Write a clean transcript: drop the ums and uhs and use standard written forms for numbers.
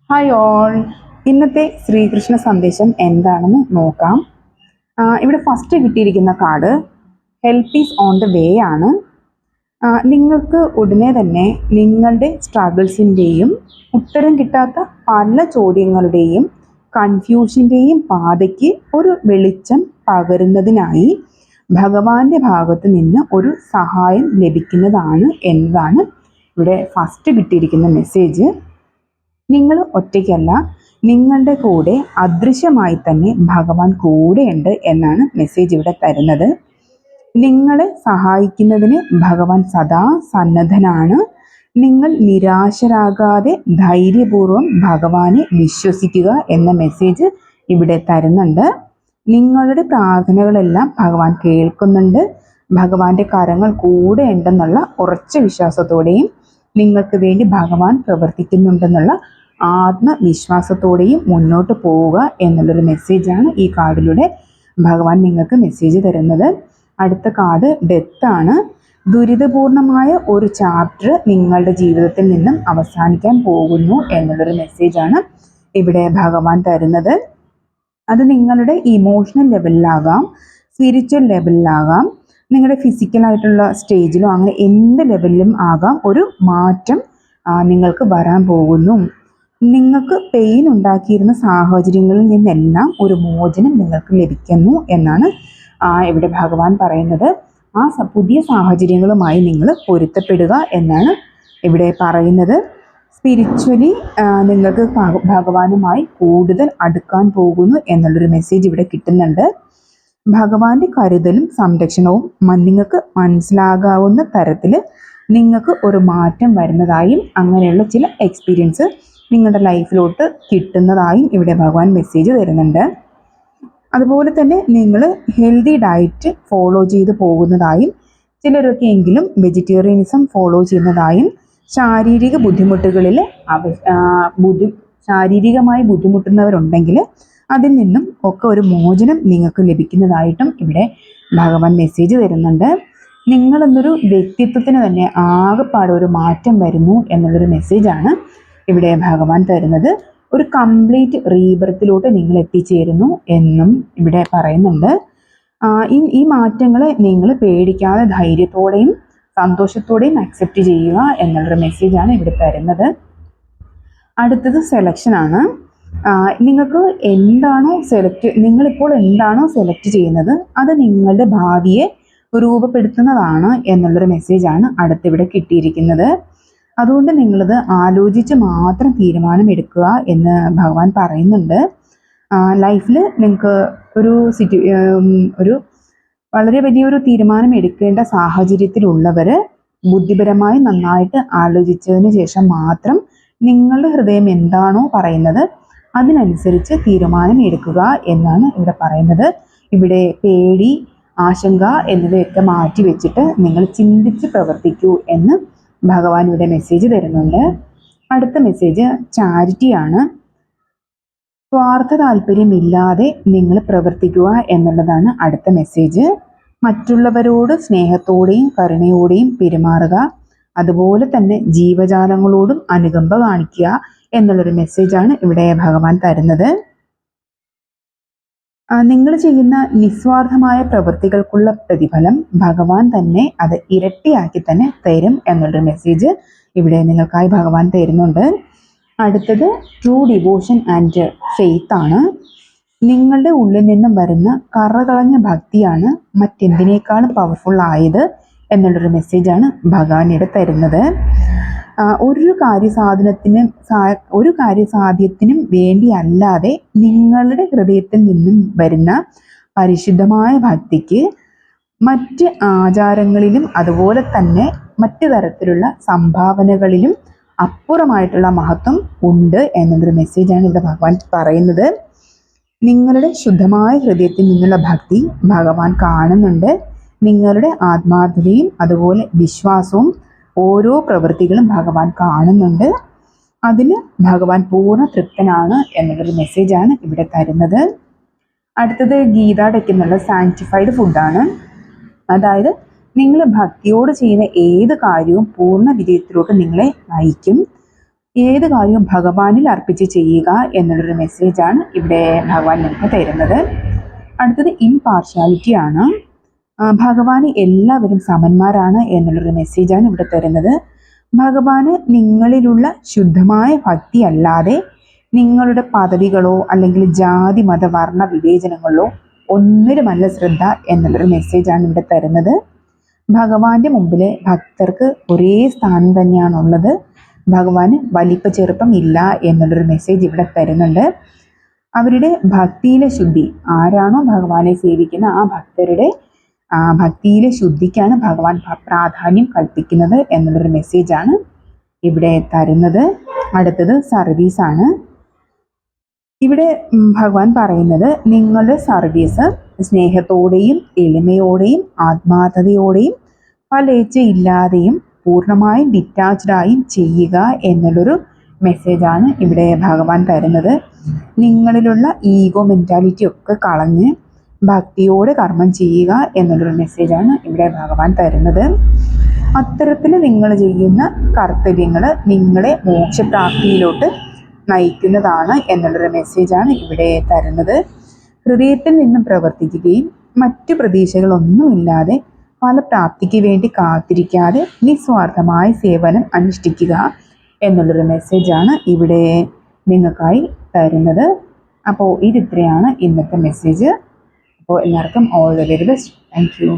Hi all. ഇന്നത്തെ ശ്രീകൃഷ്ണ സന്ദേശം എന്താണെന്ന് നോക്കാം. ഇവിടെ ഫസ്റ്റ് കിട്ടിയിരിക്കുന്ന card help is on the way ആണ്. നിങ്ങൾക്ക് ഉടനെ തന്നെ നിങ്ങളുടെ സ്ട്രഗിൾസിൻ്റെയും ഉത്തരം കിട്ടാത്ത പല ചോദ്യങ്ങളുടെയും കൺഫ്യൂഷൻ്റെയും പാതയ്ക്ക് ഒരു വെളിച്ചം പകരുന്നതിനായി ഭഗവാന്റെ ഭാഗത്ത് നിന്ന് ഒരു സഹായം ലഭിക്കുന്നതാണ് എന്നതാണ് ഇവിടെ ഫസ്റ്റ് കിട്ടിയിരിക്കുന്ന മെസ്സേജ്. നിങ്ങൾ ഒറ്റയ്ക്കല്ല, നിങ്ങളുടെ കൂടെ അദൃശ്യമായി തന്നെ ഭഗവാൻ കൂടെയുണ്ട് എന്നാണ് മെസ്സേജ് ഇവിടെ തരുന്നത്. നിങ്ങളെ സഹായിക്കുന്നതിന് ഭഗവാൻ സദാ സന്നദ്ധനാണ്. നിങ്ങൾ നിരാശരാകാതെ ധൈര്യപൂർവ്വം ഭഗവാനെ വിശ്വസിക്കുക എന്ന മെസ്സേജ് ഇവിടെ തരുന്നുണ്ട്. നിങ്ങളുടെ പ്രാർത്ഥനകളെല്ലാം ഭഗവാൻ കേൾക്കുന്നുണ്ട്. ഭഗവാന്റെ കരങ്ങൾ കൂടെ ഉണ്ടെന്നുള്ള ഉറച്ച വിശ്വാസത്തോടെയും നിങ്ങൾക്ക് വേണ്ടി ഭഗവാൻ പ്രവർത്തിക്കുന്നുണ്ടെന്നുള്ള ആത്മവിശ്വാസത്തോടെയും മുന്നോട്ട് പോവുക എന്നുള്ളൊരു മെസ്സേജാണ് ഈ കാർഡിലൂടെ ഭഗവാൻ നിങ്ങൾക്ക് മെസ്സേജ് തരുന്നത്. അടുത്ത കാർഡ് ഡെത്ത് ആണ്. ദുരിതപൂർണമായ ഒരു ചാപ്റ്റർ നിങ്ങളുടെ ജീവിതത്തിൽ നിന്നും അവസാനിക്കാൻ പോകുന്നു എന്നുള്ളൊരു മെസ്സേജാണ് ഇവിടെ ഭഗവാൻ തരുന്നത്. അത് നിങ്ങളുടെ ഇമോഷണൽ ലെവലിലാകാം, സ്പിരിച്വൽ ലെവലിലാകാം, നിങ്ങളുടെ ഫിസിക്കലായിട്ടുള്ള സ്റ്റേജിലോ അങ്ങനെ എന്ത് ലെവലിലും ആകാം ഒരു മാറ്റം നിങ്ങൾക്ക് വരാൻ പോകുന്നു. നിങ്ങൾക്ക് പെയിൻ ഉണ്ടാക്കിയിരുന്ന സാഹചര്യങ്ങളിൽ നിന്നെല്ലാം ഒരു മോചനം നിങ്ങൾക്ക് ലഭിക്കുന്നു എന്നാണ് ഇവിടെ ഭഗവാൻ പറയുന്നത്. ആ പുതിയ സാഹചര്യങ്ങളുമായി നിങ്ങൾ പൊരുത്തപ്പെടുക എന്നാണ് ഇവിടെ പറയുന്നത്. സ്പിരിച്വലി നിങ്ങൾക്ക് ഭഗവാനുമായി കൂടുതൽ അടുക്കാൻ പോകുന്നു എന്നുള്ളൊരു മെസ്സേജ് ഇവിടെ കിട്ടുന്നുണ്ട്. ഭഗവാന്റെ കരുതലും സംരക്ഷണവും നിങ്ങൾക്ക് മനസ്സിലാകാവുന്ന തരത്തിൽ നിങ്ങൾക്ക് ഒരു മാറ്റം വരുന്നതായും അങ്ങനെയുള്ള ചില എക്സ്പീരിയൻസ് നിങ്ങളുടെ ലൈഫിലോട്ട് കിട്ടുന്നതായും ഇവിടെ ഭഗവാൻ മെസ്സേജ് തരുന്നുണ്ട്. അതുപോലെ തന്നെ നിങ്ങൾ ഹെൽത്തി ഡയറ്റ് ഫോളോ ചെയ്ത് പോകുന്നതായും ചിലരൊക്കെ എങ്കിലും വെജിറ്റേറിയനിസം ഫോളോ ചെയ്യുന്നതായും ശാരീരിക ബുദ്ധിമുട്ടുകളിൽ ശാരീരികമായി ബുദ്ധിമുട്ടുന്നവരുണ്ടെങ്കിൽ അതിൽ നിന്നും ഒക്കെ ഒരു മോചനം നിങ്ങൾക്ക് ലഭിക്കുന്നതായിട്ടും ഇവിടെ ഭഗവാൻ മെസ്സേജ് തരുന്നുണ്ട്. നിങ്ങളെന്നൊരു വ്യക്തിത്വത്തിന് തന്നെ ആകെപ്പാടെ ഒരു മാറ്റം വരുന്നു എന്നുള്ളൊരു മെസ്സേജാണ് ഇവിടെ ഭഗവാൻ തരുന്നത്. ഒരു കംപ്ലീറ്റ് റീബർത്തിലോട്ട് നിങ്ങൾ എത്തിച്ചേരുന്നു എന്നും ഇവിടെ പറയുന്നുണ്ട്. ഈ മാറ്റങ്ങളെ നിങ്ങൾ പേടിക്കാതെ ധൈര്യത്തോടെയും സന്തോഷത്തോടെയും അക്സെപ്റ്റ് ചെയ്യുക എന്നുള്ളൊരു മെസ്സേജാണ് ഇവിടെ തരുന്നത്. അടുത്തത് സെലക്ഷനാണ്. നിങ്ങൾക്ക് നിങ്ങളിപ്പോൾ എന്താണോ സെലക്ട് ചെയ്യുന്നത് അത് നിങ്ങളുടെ ഭാവിയെ രൂപപ്പെടുത്തുന്നതാണ് എന്നുള്ളൊരു മെസ്സേജാണ് അടുത്തിവിടെ കിട്ടിയിരിക്കുന്നത്. അതുകൊണ്ട് നിങ്ങളത് ആലോചിച്ച് മാത്രം തീരുമാനമെടുക്കുക എന്ന് ഭഗവാൻ പറയുന്നുണ്ട്. ലൈഫിൽ നിങ്ങൾക്ക് ഒരു വളരെ വലിയൊരു തീരുമാനം എടുക്കേണ്ട സാഹചര്യത്തിലുള്ളവർ ബുദ്ധിപരമായി നന്നായിട്ട് ആലോചിച്ചതിന് ശേഷം മാത്രം നിങ്ങളുടെ ഹൃദയം എന്താണോ പറയുന്നത് അതിനനുസരിച്ച് തീരുമാനം എടുക്കുക എന്നാണ് ഇവിടെ പറയുന്നത്. ഇവിടെ പേടി, ആശങ്ക എന്നിവയൊക്കെ മാറ്റി വെച്ചിട്ട് നിങ്ങൾ ചിന്തിച്ച് പ്രവർത്തിക്കൂ എന്ന് ഭഗവാൻ ഇവിടെ മെസ്സേജ് തരുന്നുണ്ട്. അടുത്ത മെസ്സേജ് ചാരിറ്റിയാണ്. സ്വാർത്ഥ താല്പര്യമില്ലാതെ നിങ്ങൾ പ്രവർത്തിക്കുക എന്നുള്ളതാണ് അടുത്ത മെസ്സേജ്. മറ്റുള്ളവരോട് സ്നേഹത്തോടെയും കരുണയോടെയും പെരുമാറുക, അതുപോലെ തന്നെ ജീവജാലങ്ങളോടും അനുകമ്പ കാണിക്കുക എന്നുള്ളൊരു മെസ്സേജാണ് ഇവിടെ ഭഗവാൻ തരുന്നത്. നിങ്ങൾ ചെയ്യുന്ന നിസ്വാർത്ഥമായ പ്രവൃത്തികൾക്കുള്ള പ്രതിഫലം ഭഗവാൻ തന്നെ അത് ഇരട്ടിയാക്കി തന്നെ തരും എന്നുള്ളൊരു മെസ്സേജ് ഇവിടെ നിങ്ങൾക്കായി ഭഗവാൻ തരുന്നുണ്ട്. അടുത്തത് ട്രൂ ഡിവോഷൻ ആൻഡ് ഫെയ്ത്ത് ആണ്. നിങ്ങളുടെ ഉള്ളിൽ നിന്നും വരുന്ന കറകളഞ്ഞ ഭക്തിയാണ് മറ്റെന്തിനേക്കാളും പവർഫുൾ ആയത് എന്നുള്ളൊരു മെസ്സേജാണ് ഭഗവാൻ ഇവിടെ തരുന്നത്. ഒരു കാര്യസാധ്യത്തിനും വേണ്ടിയല്ലാതെ നിങ്ങളുടെ ഹൃദയത്തിൽ നിന്നും വരുന്ന പരിശുദ്ധമായ ഭക്തിക്ക് മറ്റ് ആചാരങ്ങളിലും അതുപോലെ തന്നെ മറ്റു തരത്തിലുള്ള സംഭാവനകളിലും അപ്പുറമായിട്ടുള്ള മഹത്വം ഉണ്ട് എന്നുള്ളൊരു മെസ്സേജാണ് ഇവിടെ ഭഗവാൻ പറയുന്നത്. നിങ്ങളുടെ ശുദ്ധമായ ഹൃദയത്തിൽ നിന്നുള്ള ഭക്തി ഭഗവാൻ കാണുന്നുണ്ട്. നിങ്ങളുടെ ആത്മാർത്ഥതയും അതുപോലെ വിശ്വാസവും ഓരോ പ്രവൃത്തികളും ഭഗവാൻ കാണുന്നുണ്ട്. അതിൽ ഭഗവാൻ പൂർണ്ണ തൃപ്തനാണ് എന്നുള്ളൊരു മെസ്സേജാണ് ഇവിടെ തരുന്നത്. അടുത്തത് ഗീത ഡെക്കിൽ നിന്നുള്ള സാങ്ക്ടിഫൈഡ് ഫുഡാണ്. അതായത് നിങ്ങൾ ഭക്തിയോട് ചെയ്യുന്ന ഏത് കാര്യവും പൂർണ്ണ വിജയത്തിലോട്ട് നിങ്ങളെ നയിക്കും. ഏത് കാര്യവും ഭഗവാനിൽ അർപ്പിച്ച് ചെയ്യുക എന്നുള്ളൊരു മെസ്സേജാണ് ഇവിടെ ഭഗവാൻ നിങ്ങൾക്ക് തരുന്നത്. അടുത്തത് ഇംപാർഷ്യാലിറ്റി ആണ്. ഭഗവാന് എല്ലാവരും സമന്മാരാണ് എന്നുള്ളൊരു മെസ്സേജാണ് ഇവിടെ തരുന്നത്. ഭഗവാന് നിങ്ങളിലുള്ള ശുദ്ധമായ ഭക്തി അല്ലാതെ നിങ്ങളുടെ പദവികളോ അല്ലെങ്കിൽ ജാതി മത വർണ്ണ വിവേചനങ്ങളോ ഒന്നിലുമല്ല ശ്രദ്ധ എന്നുള്ളൊരു മെസ്സേജാണ് ഇവിടെ തരുന്നത്. ഭഗവാന്റെ മുമ്പിൽ ഭക്തർക്ക് ഒരേ സ്ഥാനം തന്നെയാണുള്ളത്. ഭഗവാന് വലിപ്പ ചെറുപ്പം ഇല്ല എന്നുള്ളൊരു മെസ്സേജ് ഇവിടെ തരുന്നുണ്ട്. അവരുടെ ഭക്തിയിലെ ശുദ്ധി, ആരാണോ ഭഗവാനെ സേവിക്കുന്ന ആ ഭക്തരുടെ ഭക്തിയിലെ ശുദ്ധിക്കാണ് ഭഗവാൻ പ്രാധാന്യം കൽപ്പിക്കുന്നത് എന്നുള്ളൊരു മെസ്സേജാണ് ഇവിടെ തരുന്നത്. അടുത്തത് സർവീസാണ്. ഇവിടെ ഭഗവാൻ പറയുന്നത് നിങ്ങളുടെ സർവീസ് സ്നേഹത്തോടെയും എളിമയോടെയും ആത്മാർത്ഥതയോടെയും ഫലേച്ഛയില്ലാതെയും പൂർണ്ണമായും ഡിറ്റാച്ച്ഡായും ചെയ്യുക എന്നുള്ളൊരു മെസ്സേജാണ് ഇവിടെ ഭഗവാൻ തരുന്നത്. നിങ്ങളിലുള്ള ഈഗോ മെൻറ്റാലിറ്റി ഒക്കെ കളഞ്ഞ് ഭക്തിയോടെ കർമ്മം ചെയ്യുക എന്നുള്ളൊരു മെസ്സേജാണ് ഇവിടെ ഭഗവാൻ തരുന്നത്. അത്തരത്തിൽ നിങ്ങൾ ചെയ്യുന്ന കർത്തവ്യങ്ങൾ നിങ്ങളെ മോക്ഷപ്രാപ്തിയിലോട്ട് നയിക്കുന്നതാണ് എന്നുള്ളൊരു മെസ്സേജാണ് ഇവിടെ തരുന്നത്. ഹൃദയത്തിൽ നിന്നും പ്രവർത്തിക്കുകയും മറ്റു പ്രതീക്ഷകളൊന്നുമില്ലാതെ ഫലപ്രാപ്തിക്ക് വേണ്ടി കാത്തിരിക്കാതെ നിസ്വാർത്ഥമായ സേവനം അനുഷ്ഠിക്കുക എന്നുള്ളൊരു മെസ്സേജാണ് ഇവിടെ നിങ്ങൾക്കായി തരുന്നത്. അപ്പോൾ ഇതിത്രയാണ് ഇന്നത്തെ മെസ്സേജ്. അപ്പോൾ എല്ലാവർക്കും all the very best. Thank you.